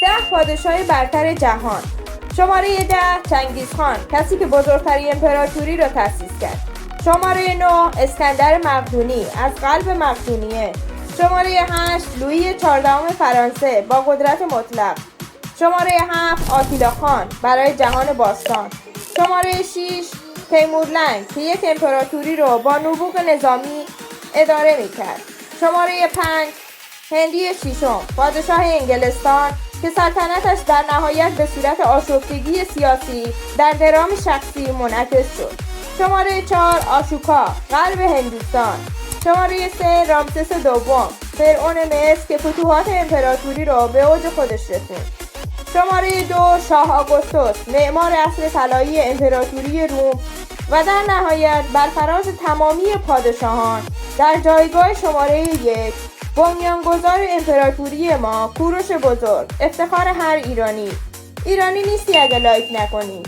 10 پادشاه برتر جهان. شماره 10 چنگیزخان، کسی که بزرگترین امپراتوری را تأسیس کرد. شماره 9 اسکندر مقدونی از قلب مقدونیه. شماره 8 لویی 14 فرانسه با قدرت مطلق. شماره 7 آتیلا خان برای جهان باستان. شماره 6 تیمورلنگ که یک امپراتوری رو با نبوغ نظامی اداره میکرد. شماره 5 هنری ششم، پادشاه انگلستان که سلطنتش در نهایت به صورت آشفتگی سیاسی در درام شخصی منعکس شد. شماره 4 آشوکا، غرب هندوستان. شماره 3 رامسس دوم، فرعون مصر که فتوحات امپراتوری را به اوج خودش رسوند. شماره 2 شاه آگوستوس، معمار عصر طلایی امپراتوری روم و در نهایت بر فراز تمامی پادشاهان در جایگاه شماره 1 بنیانگذار امپراتوری ما، کوروش بزرگ، افتخار هر ایرانی نیستی اگه لایک نکنی.